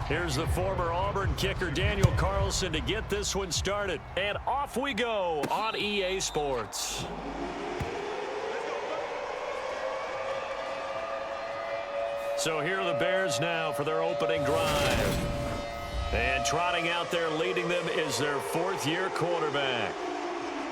Here's the former Auburn kicker Daniel Carlson to get this one started. And off we go on EA Sports. So here are the Bears now for their opening drive. And trotting out there leading them is their fourth-year quarterback.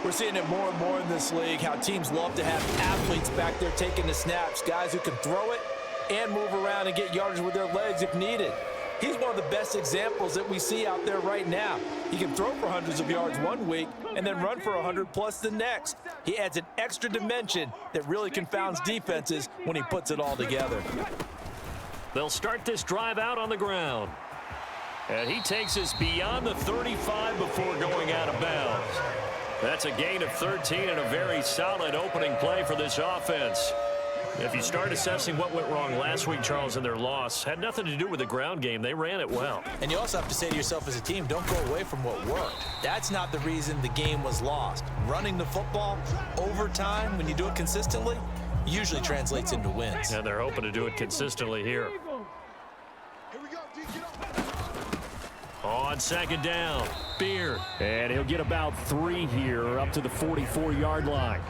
We're seeing it more and more in this league, how teams love to have athletes back there taking the snaps, guys who can throw it and move around and get yardage with their legs if needed. He's one of the best examples that we see out there right now. He can throw for hundreds of yards one week and then run for 100+ the next. He adds an extra dimension that really confounds defenses when he puts it all together. They'll start this drive out on the ground. And he takes us beyond the 35 before going out of bounds. That's a gain of 13 and a very solid opening play for this offense. If you start assessing what went wrong last week, Charles, in their loss, had nothing to do with the ground game. They ran it well. And you also have to say to yourself as a team, don't go away from what worked. That's not the reason the game was lost. Running the football over time, when you do it consistently, usually translates into wins. And they're hoping to do it consistently here. On second down, Beard. And he'll get about 3 here up to the 44-yard line.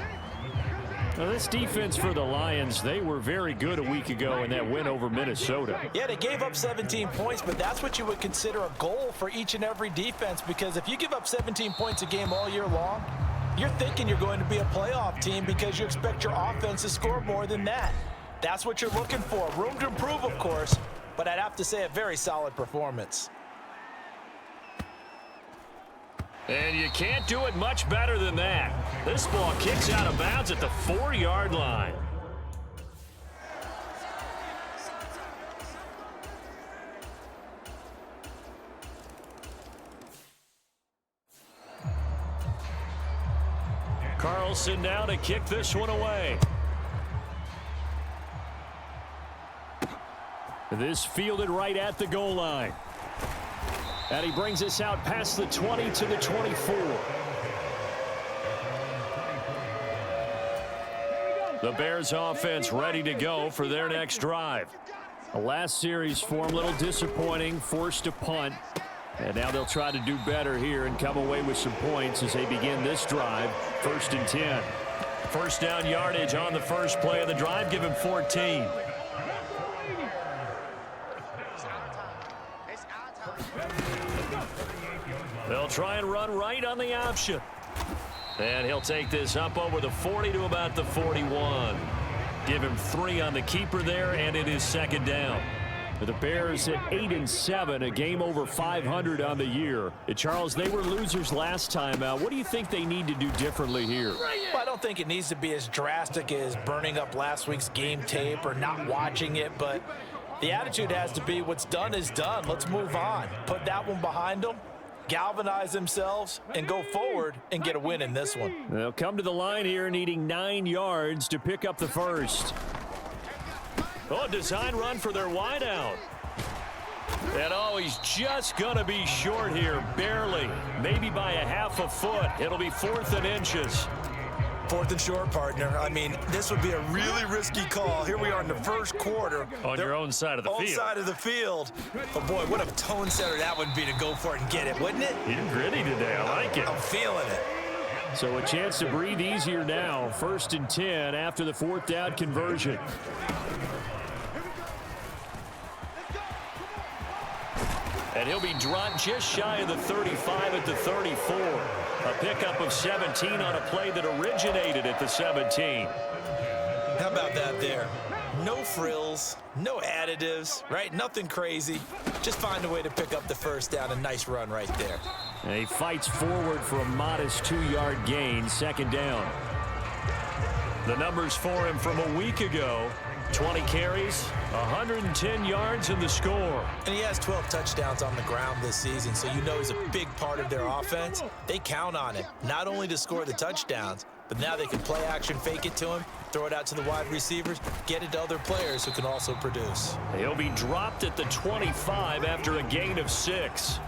Now, this defense for the Lions, they were very good a week ago in that win over Minnesota. Yeah, they gave up 17 points, but that's what you would consider a goal for each and every defense, because if you give up 17 points a game all year long, you're thinking you're going to be a playoff team because you expect your offense to score more than that. That's what you're looking for. Room to improve, of course, but I'd have to say a very solid performance. And you can't do it much better than that. This ball kicks out of bounds at the 4-yard line. Carlson now to kick this one away. This fielded right at the goal line. And he brings us out past the 20 to the 24. The Bears offense ready to go for their next drive. The last series for them, a little disappointing, forced a punt. And now they'll try to do better here and come away with some points as they begin this drive, 1st and 10. First down yardage on the first play of the drive, give him 14. They'll try and run right on the option. And he'll take this up over the 40 to about the 41. Give him 3 on the keeper there, and it is second down. The Bears at 8-7, a game over 500 on the year. Charles, they were losers last time out. What do you think they need to do differently here? Well, I don't think it needs to be as drastic as burning up last week's game tape or not watching it, but the attitude has to be what's done is done. Let's move on. Put that one behind them, galvanize themselves, and go forward and get a win in this one. They'll come to the line here needing 9 yards to pick up the first. Oh, design run for their wideout. And oh, he's just going to be short here, barely. Maybe by a half a foot. It'll be 4th and inches. 4th and short, partner. I mean, this would be a really risky call. Here we are in the first quarter. On your own side of the field. Own side of the field. But, boy, what a tone setter that would be to go for it and get it, wouldn't it? You're gritty today. I like it. I'm feeling it. So a chance to breathe easier now. 1st and 10 after the 4th down conversion. And he'll be dropped just shy of the 35 at the 34. A pickup of 17 on a play that originated at the 17. How about that there? No frills, no additives, right? Nothing crazy. Just find a way to pick up the first down. A nice run right there. And he fights forward for a modest 2-yard gain, second down. The numbers for him from a week ago: 20 carries, 110 yards in the score. And he has 12 touchdowns on the ground this season, so you know he's a big part of their offense. They count on him, not only to score the touchdowns, but now they can play action, fake it to him, throw it out to the wide receivers, get it to other players who can also produce. He'll be dropped at the 25 after a gain of 6.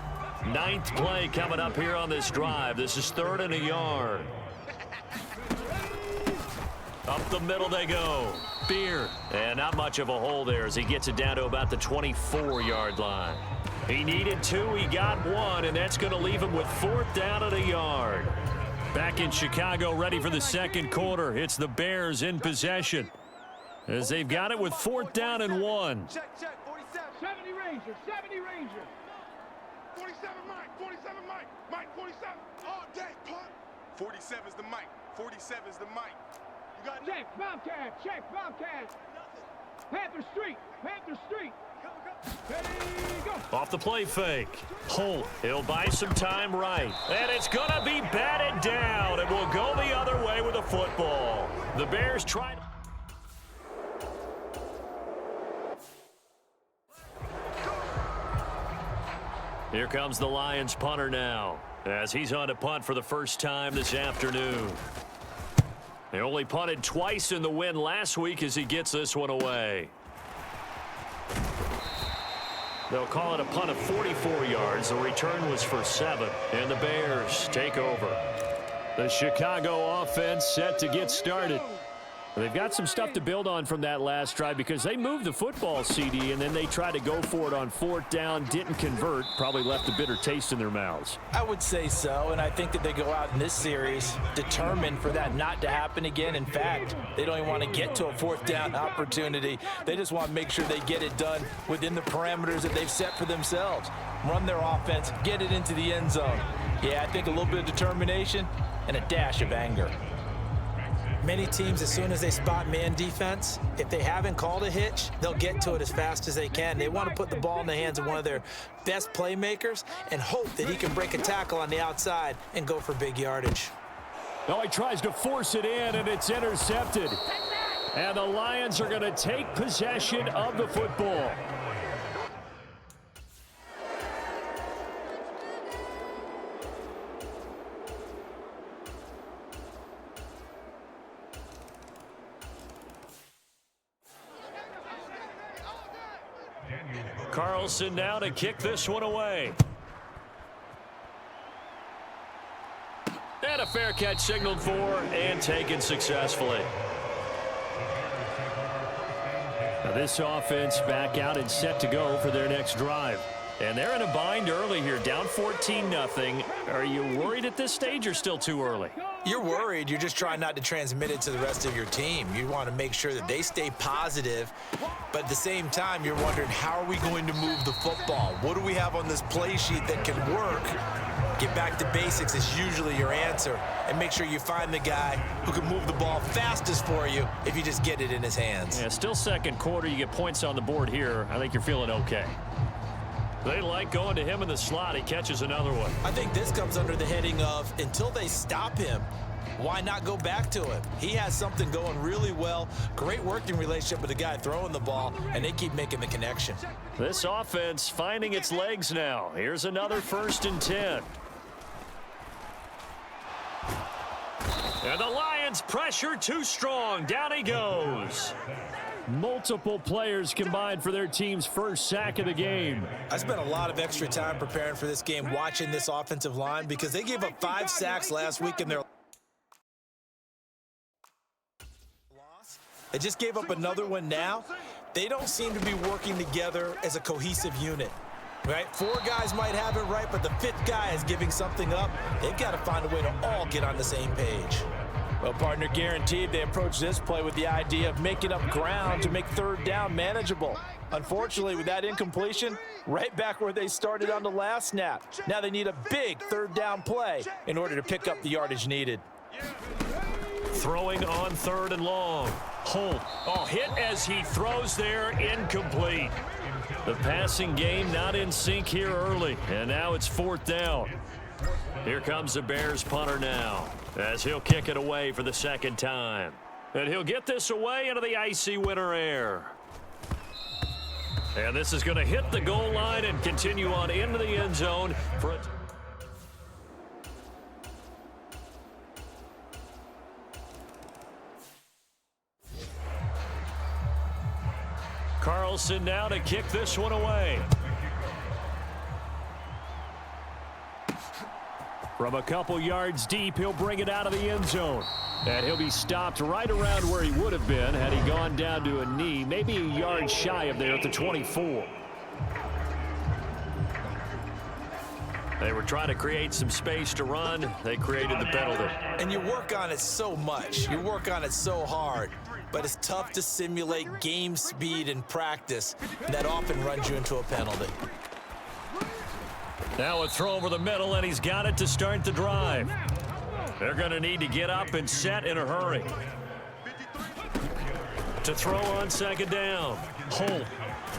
9th play coming up here on this drive. This is 3rd and a yard. Up the middle they go. Beard. And not much of a hole there as he gets it down to about the 24-yard line. He needed 2, he got 1, and that's going to leave him with 4th down and a yard. Back in Chicago, ready for the second quarter. It's the Bears in possession, as they've got it with 4th down and 1. Check, 47. 70 Ranger, 70 Ranger. 47 Mike, 47 Mike, Mike 47. All day, punt. 47 is the Mike, 47 is the Mike. You got check, Bobcat, check, Bobcat. Panther Street, Panther Street. Ready, go. Off the play fake. Holt, he'll buy some time right. And it's going to be batted down, and will go the other way with a football. The Bears try to... Here comes the Lions punter now, as he's on to punt for the first time this afternoon. They only punted twice in the win last week as he gets this one away. They'll call it a punt of 44 yards. The return was for 7, and the Bears take over. The Chicago offense set to get started. They've got some stuff to build on from that last drive because they moved the football, CD, and then they tried to go for it on 4th down, didn't convert, probably left a bitter taste in their mouths. I would say so, and I think that they go out in this series determined for that not to happen again. In fact, they don't even want to get to a 4th down opportunity. They just want to make sure they get it done within the parameters that they've set for themselves. Run their offense, get it into the end zone. Yeah, I think a little bit of determination and a dash of anger. Many teams, as soon as they spot man defense, if they haven't called a hitch, they'll get to it as fast as they can. They want to put the ball in the hands of one of their best playmakers and hope that he can break a tackle on the outside and go for big yardage. Oh, he tries to force it in, and it's intercepted. And the Lions are going to take possession of the football. Carlson now to kick this one away. And a fair catch signaled for and taken successfully. Now this offense back out and set to go for their next drive. And they're in a bind early here, down 14-0. Are you worried at this stage or still too early? You're worried. You're just trying not to transmit it to the rest of your team. You want to make sure that they stay positive, but at the same time, you're wondering, how are we going to move the football? What do we have on this play sheet that can work? Get back to basics is usually your answer, and make sure you find the guy who can move the ball fastest for you if you just get it in his hands. Yeah, still second quarter. You get points on the board here. I think you're feeling okay. They like going to him in the slot. He catches another one. I think this comes under the heading of, until they stop him, why not go back to him? He has something going really well. Great working relationship with the guy throwing the ball, and they keep making the connection. This offense finding its legs now. Here's another 1st and 10. And the Lions pressure too strong. Down he goes. Multiple players combined for their team's first sack of the game. I spent a lot of extra time preparing for this game, watching this offensive line, because they gave up 5 sacks last week in their loss. They just gave up another one now. They don't seem to be working together as a cohesive unit. Right? 4 guys might have it right, but the 5th guy is giving something up. They've got to find a way to all get on the same page. Well, partner, guaranteed they approach this play with the idea of making up ground to make 3rd down manageable. Unfortunately, with that incompletion, right back where they started on the last snap. Now they need a big 3rd down play in order to pick up the yardage needed. Throwing on 3rd and long. Holt. Oh, hit as he throws there, incomplete. The passing game not in sync here early, and now it's 4th down. Here comes the Bears punter now, as he'll kick it away for the 2nd time. And he'll get this away into the icy winter air. And this is going to hit the goal line and continue on into the end zone for a... Carlson now to kick this one away. From a couple yards deep, he'll bring it out of the end zone. And he'll be stopped right around where he would have been had he gone down to a knee, maybe a yard shy of there at the 24. They were trying to create some space to run. They created the penalty. And you work on it so much. You work on it so hard. But it's tough to simulate game speed in practice. That often runs you into a penalty. Now a throw over the middle, and he's got it to start the drive. They're going to need to get up and set in a hurry. To throw on second down. Holt.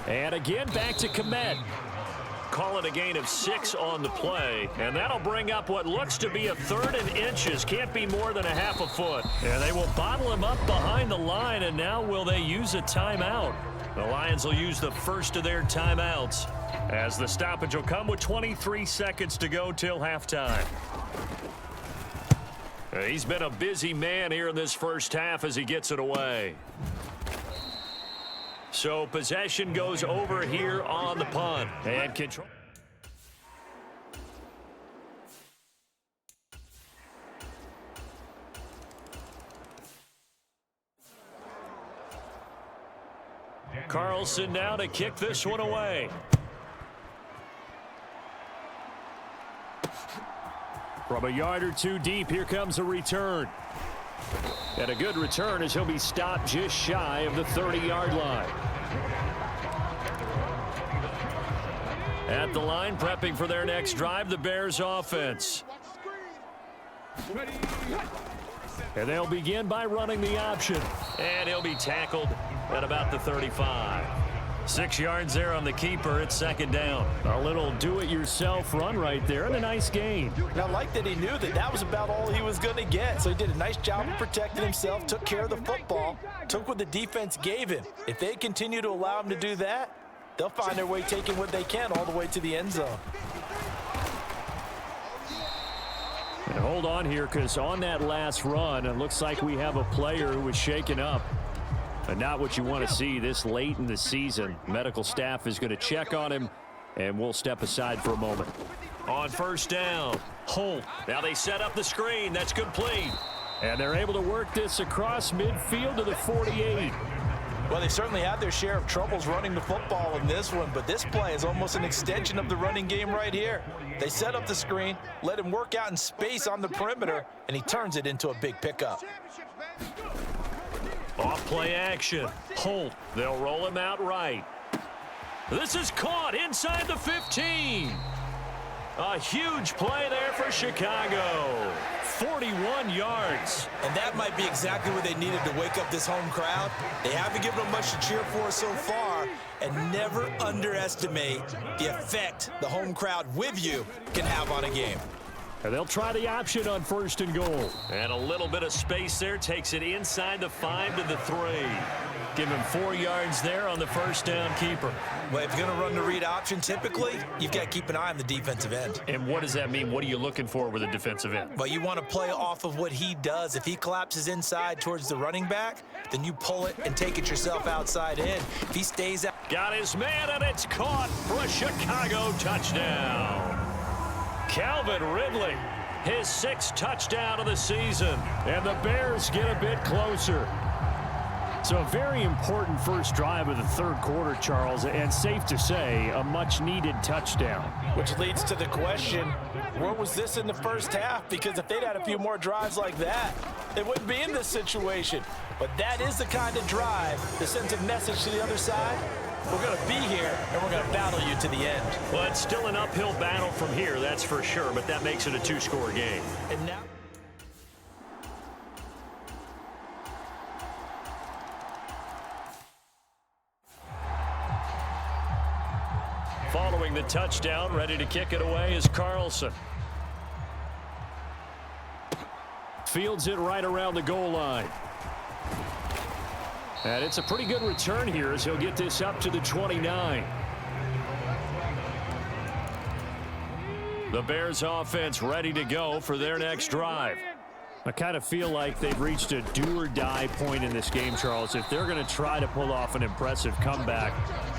And again, back to Komet. Call it a gain of 6 on the play, and that'll bring up what looks to be a 3rd and inches. Can't be more than a half a foot. And they will bottle him up behind the line, and now will they use a timeout? The Lions will use the first of their timeouts, as the stoppage will come with 23 seconds to go till halftime. He's been a busy man here in this first half as he gets it away. So possession goes over here on the punt. And control. Carlson now to kick this one away. From a yard or two deep, here comes a return. And a good return as he'll be stopped just shy of the 30-yard line. At the line, prepping for their next drive, the Bears offense. And they'll begin by running the option. And he'll be tackled at about the 35. 6 yards there on the keeper. It's second down. A little do-it-yourself run right there and a nice gain. And I like that he knew that that was about all he was going to get. So he did a nice job of protecting himself, took care of the football, took what the defense gave him. If they continue to allow him to do that, they'll find their way taking what they can all the way to the end zone. And hold on here, because on that last run, it looks like we have a player who was shaken up. And not what you want to see this late in the season. Medical staff is going to check on him, and we'll step aside for a moment. On first down, Holt. Now they set up the screen. That's complete. And they're able to work this across midfield to the 48. Well, they certainly had their share of troubles running the football in this one, but this play is almost an extension of the running game right here. They set up the screen, let him work out in space on the perimeter, and he turns it into a big pickup. Off play action. Holt. They'll roll him out right. This is caught inside the 15. A huge play there for Chicago. 41 yards. And that might be exactly what they needed to wake up this home crowd. They haven't given them much to cheer for so far, and never underestimate the effect the home crowd with you can have on a game. And they'll try the option on first and goal. And a little bit of space there takes it inside the 5 to the 3. Give him 4 yards there on the first down keeper. Well, if you're going to run the read option, typically, you've got to keep an eye on the defensive end. And what does that mean? What are you looking for with a defensive end? Well, you want to play off of what he does. If he collapses inside towards the running back, then you pull it and take it yourself outside in. If he stays out. Got his man, and it's caught for a Chicago touchdown. Calvin Ridley, his 6th touchdown of the season. And the Bears get a bit closer. So a very important first drive of the third quarter, Charles, and safe to say, a much-needed touchdown. Which leads to the question, where was this in the first half? Because if they'd had a few more drives like that, they wouldn't be in this situation. But that is the kind of drive that sends a message to the other side. We're going to be here, and we're going to battle you to the end. Well, it's still an uphill battle from here, that's for sure, but that makes it a 2-score game. And now... Following the touchdown, ready to kick it away is Carlson. Fields it right around the goal line. And it's a pretty good return here as he'll get this up to the 29. The Bears offense ready to go for their next drive. I kind of feel like they've reached a do-or-die point in this game, Charles. If they're going to try to pull off an impressive comeback,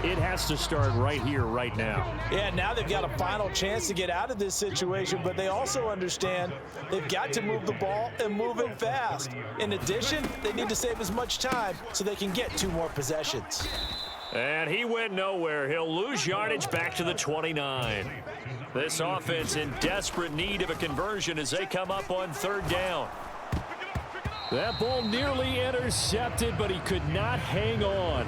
it has to start right here, right now. Yeah, now they've got a final chance to get out of this situation, but they also understand they've got to move the ball and move it fast. In addition, they need to save as much time so they can get 2 more possessions. And he went nowhere. He'll lose yardage back to the 29. This offense in desperate need of a conversion as they come up on third down. That ball nearly intercepted, but he could not hang on.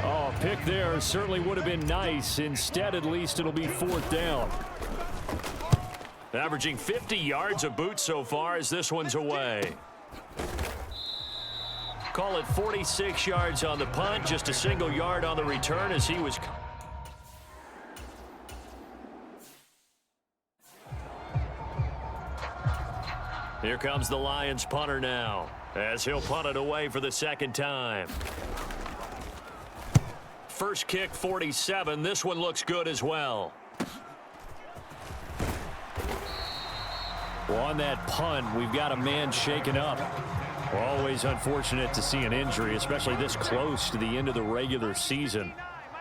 Oh, pick there certainly would have been nice. Instead, at least it'll be fourth down. Averaging 50 yards a boot so far as this one's away. Call it 46 yards on the punt, just a single yard on the return as he was... Here comes the Lions punter now, as he'll punt it away for the second time. First kick, 47. This one looks good as well. Well, on that punt, we've got a man shaken up. Always unfortunate to see an injury, especially this close to the end of the regular season.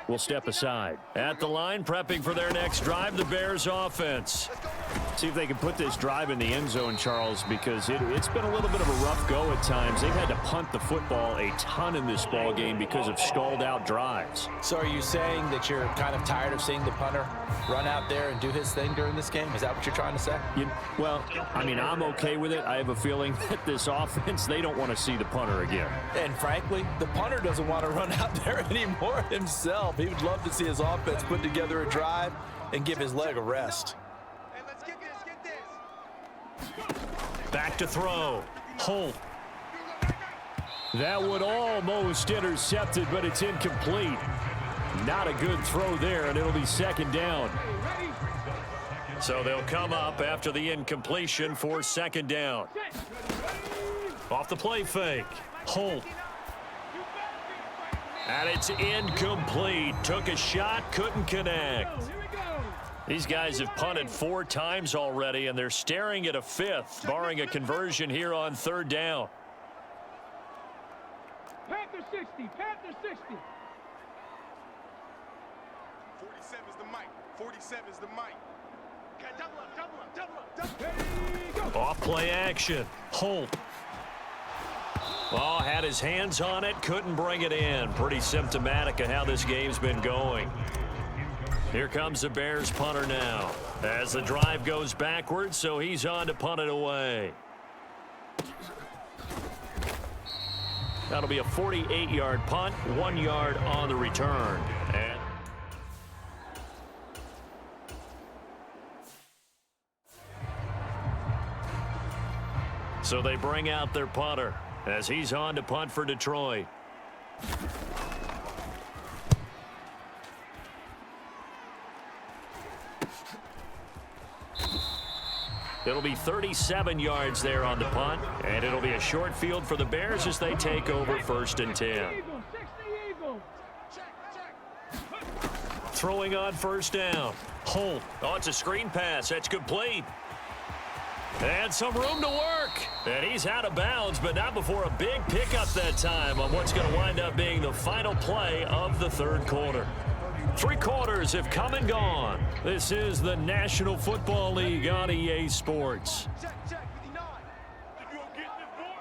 We'll step aside. At the line, prepping for their next drive, the Bears offense. See if they can put this drive in the end zone, Charles, because it's been a little bit of a rough go at times. They've had to punt the football a ton in this ball game because of stalled out drives. So are you saying that you're kind of tired of seeing the punter run out there and do his thing during this game? Is that what you're trying to say? Well, I mean, I'm okay with it. I have a feeling that this offense, they don't want to see the punter again. And frankly, the punter doesn't want to run out there anymore himself. He would love to see his offense put together a drive and give his leg a rest. Hey, let's get this. Back to throw. Holt. That would almost intercepted, but it's incomplete. Not a good throw there, and it'll be second down. So they'll come up after the incompletion for second down. Off the play fake. Holt. And it's incomplete. Took a shot, couldn't connect. These guys have punted 4 times already, and they're staring at a fifth, barring a conversion here on third down. Panther 60, Panther 60. 47 is the mic. 47 is the mic. Okay, double up, double up, double up, double up. Off play action. Holt. Oh, had his hands on it, couldn't bring it in. Pretty symptomatic of how this game's been going. Here comes the Bears punter now. As the drive goes backwards, so he's on to punt it away. That'll be a 48-yard punt, 1 yard on the return. And so they bring out their punter as he's on to punt for Detroit. It'll be 37 yards there on the punt, and it'll be a short field for the Bears as they take over first and 10. Throwing on first down. Holt. Oh, it's a screen pass. That's complete. And some room to work. And he's out of bounds, but not before a big pickup that time on what's going to wind up being the final play of the third quarter. 3 quarters have come and gone. This is the National Football League on EA Sports. Check, 59. Think you gonna get this, boy?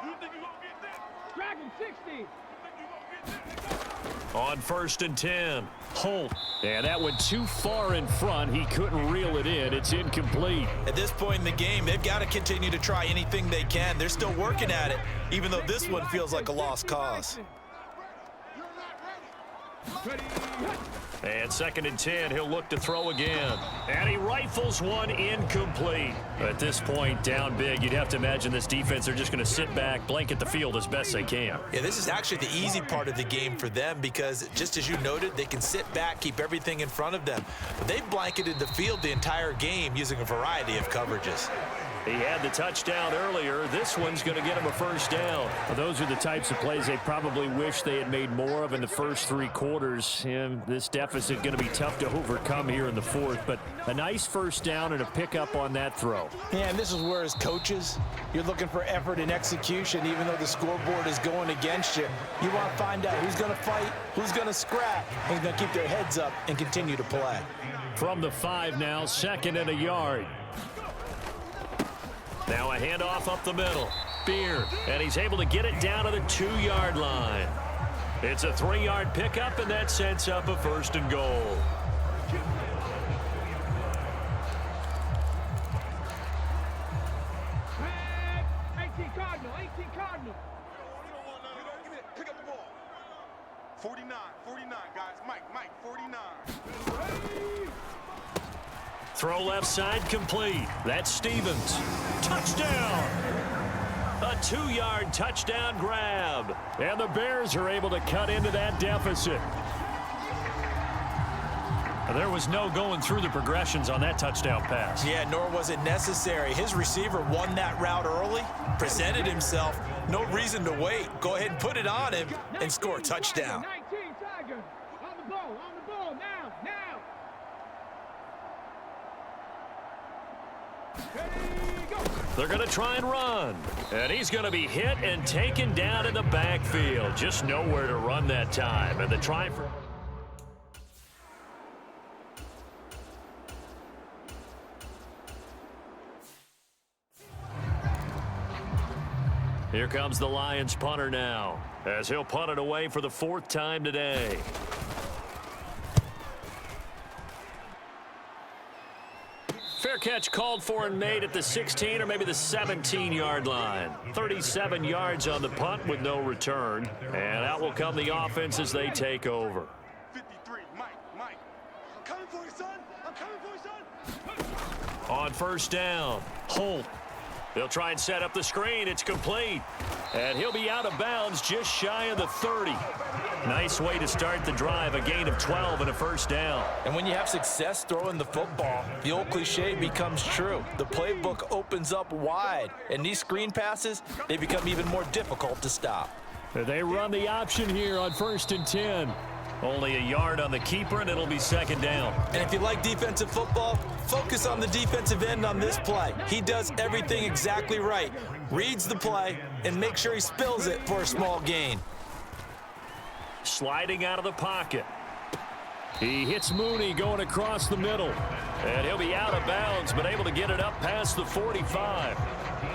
You think you gonna get this? Dragon 60. You think you gonna get this? On first and 10, Holt. And that went too far in front. He couldn't reel it in. It's incomplete. At this point in the game, they've got to continue to try anything they can. They're still working at it, even though this one feels like a lost cause. And second and 10, he'll look to throw again. And he rifles one incomplete. At this point, down big, you'd have to imagine this defense are just going to sit back, blanket the field as best they can. Yeah, this is actually the easy part of the game for them because, just as you noted, they can sit back, keep everything in front of them. But they've blanketed the field the entire game using a variety of coverages. He had the touchdown earlier. This one's going to get him a first down. Well, those are the types of plays they probably wish they had made more of in the first 3 quarters. And this deficit going to be tough to overcome here in the fourth. But a nice first down and a pickup on that throw. Yeah, and this is where, as coaches, you're looking for effort and execution. Even though the scoreboard is going against you, you want to find out who's going to fight, who's going to scrap, who's going to keep their heads up and continue to play. From the 5 now, 2nd and a yard. Now a handoff up the middle. Beard, and he's able to get it down to the 2-yard line. It's a 3-yard pickup, and that sets up a 1st and goal. Cardinal, 18 Cardinal. Pick up the ball. 49, guys. Mike, 49. Throw left side complete. That's Stevens. Touchdown! A 2-yard touchdown grab. And the Bears are able to cut into that deficit. There was no going through the progressions on that touchdown pass. Yeah, nor was it necessary. His receiver won that route early, presented himself. No reason to wait. Go ahead and put it on him and score a touchdown. 19 Tiger. On the ball, now. They're going to try and run. And he's going to be hit and taken down in the backfield. Just nowhere to run that time. And the try for... Here comes the Lions punter now, as he'll punt it away for the 4th time today. Fair catch called for and made at the 16 or maybe the 17-yard line. 37 yards on the punt with no return. And out will come the offense as they take over. 53, Mike. I'm coming for you, son. On 1st down, Holt. They'll try and set up the screen. It's complete. And he'll be out of bounds just shy of the 30. Nice way to start the drive. A gain of 12 and a 1st down. And when you have success throwing the football, the old cliche becomes true. The playbook opens up wide. And these screen passes, they become even more difficult to stop. They run the option here on 1st and 10. Only a yard on the keeper, and it'll be 2nd down. And if you like defensive football, focus on the defensive end on this play. He does everything exactly right. Reads the play and makes sure he spills it for a small gain. Sliding out of the pocket. He hits Mooney going across the middle. And he'll be out of bounds, but able to get it up past the 45.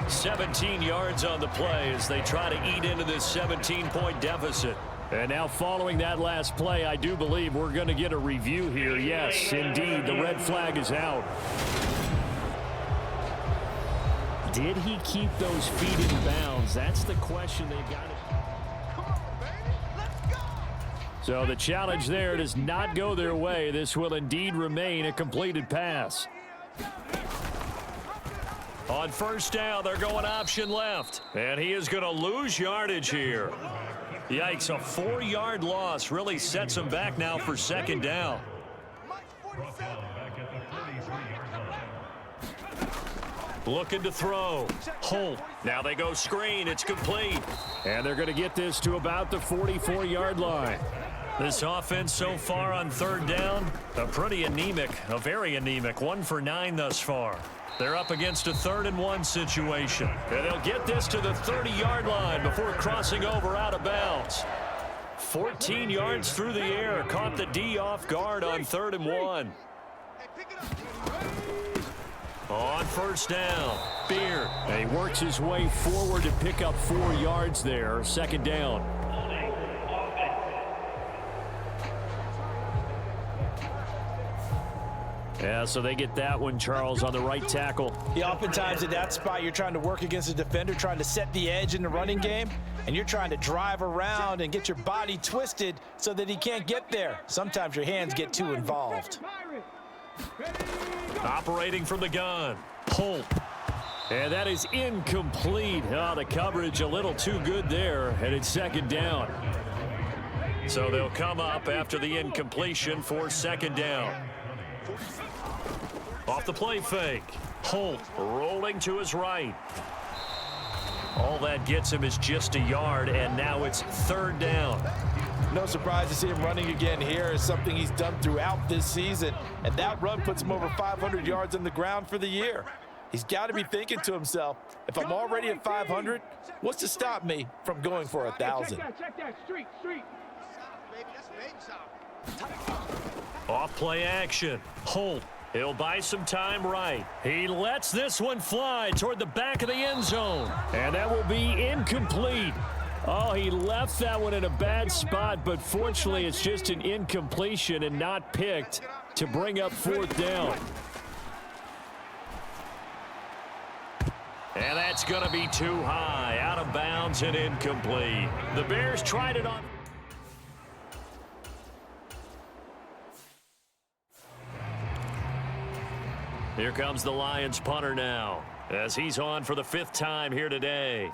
17 yards on the play as they try to eat into this 17-point deficit. And now following that last play, I do believe we're going to get a review here. Yes, indeed, the red flag is out. Did he keep those feet in bounds? That's the question they've got to... So the challenge there does not go their way. This will indeed remain a completed pass. On 1st down, they're going option left. And he is going to lose yardage here. Yikes, a 4-yard loss really sets him back now for 2nd down. Looking to throw. Holt. Now they go screen. It's complete. And they're going to get this to about the 44-yard line. This offense so far on 3rd down, a very anemic. 1 for 9 thus far. They're up against a 3rd and 1 situation. And they'll get this to the 30-yard line before crossing over out of bounds. 14 yards through the air. Caught the D off guard on 3rd and 1. On 1st down, Beard. And he works his way forward to pick up 4 yards there. 2nd down. Yeah, so they get that one, Charles, on the right tackle. Yeah, oftentimes at that spot, you're trying to work against a defender, trying to set the edge in the running game, and you're trying to drive around and get your body twisted so that he can't get there. Sometimes your hands get too involved. Operating from the gun, Holt. And that is incomplete. Oh, the coverage a little too good there, and it's 2nd down. So they'll come up after the incompletion for 2nd down. Off the play fake. Holt rolling to his right. All that gets him is just a yard, and now it's 3rd down. No surprise to see him running again here. Is something he's done throughout this season, and that run puts him over 500 yards on the ground for the year. He's got to be thinking to himself, if I'm already at 500, what's to stop me from going for 1,000? Check that. Street. Off play action. Holt. He'll buy some time right. He lets this one fly toward the back of the end zone. And that will be incomplete. Oh, he left that one in a bad spot, but fortunately it's just an incompletion and not picked to bring up fourth down. And that's going to be too high, out of bounds and incomplete. The Bears tried it on. Here comes the Lions punter now, as he's on for the 5th time here today.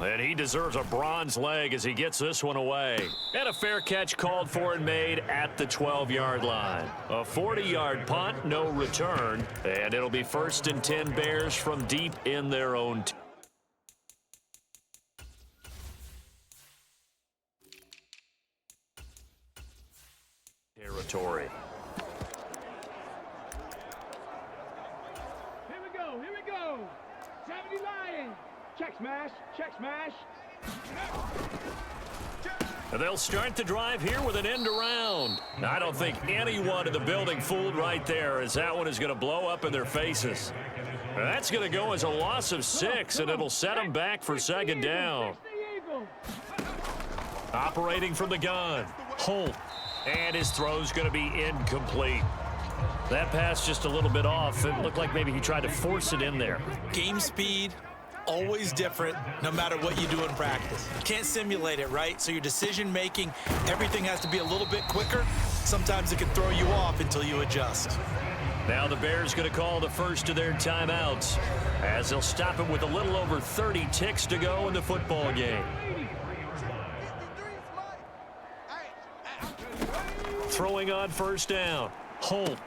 And he deserves a bronze leg as he gets this one away. And a fair catch called for and made at the 12-yard line. A 40-yard punt, no return. And it'll be 1st and 10 Bears from deep in their own territory. Here we go. 70 Lions. Check smash, check smash. They'll start the drive here with an end around. I don't think anyone in the building fooled right there, as that one is going to blow up in their faces. That's going to go as a loss of 6, and it'll set them back for 2nd down. Operating from the gun, Holt, and his throw's going to be incomplete. That pass just a little bit off. It looked like maybe he tried to force it in there. Game speed, always different, no matter what you do in practice. You can't simulate it, right? So your decision-making, everything has to be a little bit quicker. Sometimes it can throw you off until you adjust. Now the Bears going to call the first of their timeouts, as they'll stop it with a little over 30 ticks to go in the football game. Throwing on 1st down, Holt.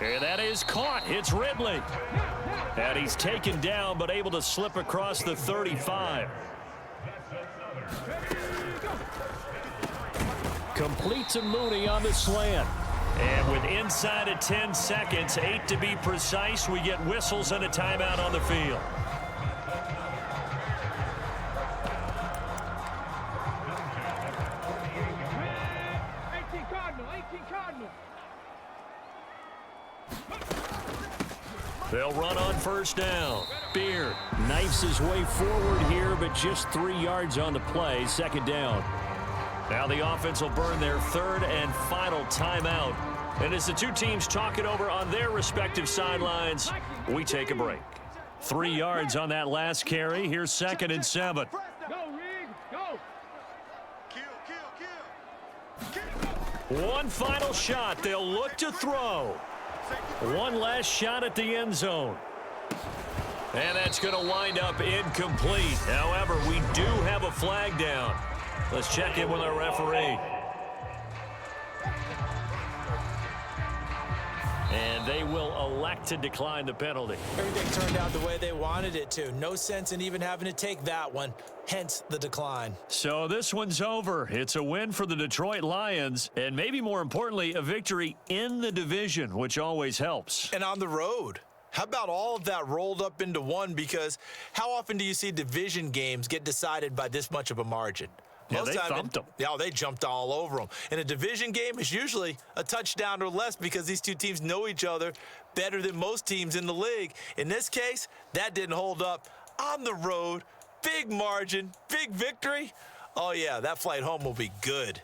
And that is caught. It's Ridley. And he's taken down, but able to slip across the 35. Complete to Mooney on the slant. And with inside of 10 seconds, 8 to be precise, we get whistles and a timeout on the field. They'll run on 1st down. Beard knifes his way forward here, but just 3 yards on the play. 2nd down. Now the offense will burn their 3rd and final timeout. And as the two teams talk it over on their respective sidelines, we take a break. 3 yards on that last carry. Here's 2nd and 7. Go, Rig, go. Kill. One final shot. They'll look to throw. One last shot at the end zone. And that's going to wind up incomplete. However, we do have a flag down. Let's check in with our referee. And they will elect to decline the penalty. Everything turned out the way they wanted it to. No sense in even having to take that one, hence the decline. So this one's over. It's a win for the Detroit Lions, and maybe more importantly, a victory in the division, which always helps. And on the road. How about all of that rolled up into one? Because how often do you see division games get decided by this much of a margin? Yeah, they thumped them. Yeah, they jumped all over them. In a division game, it's usually a touchdown or less because these two teams know each other better than most teams in the league. In this case, that didn't hold up. On the road, big margin, big victory. Oh, yeah, that flight home will be good.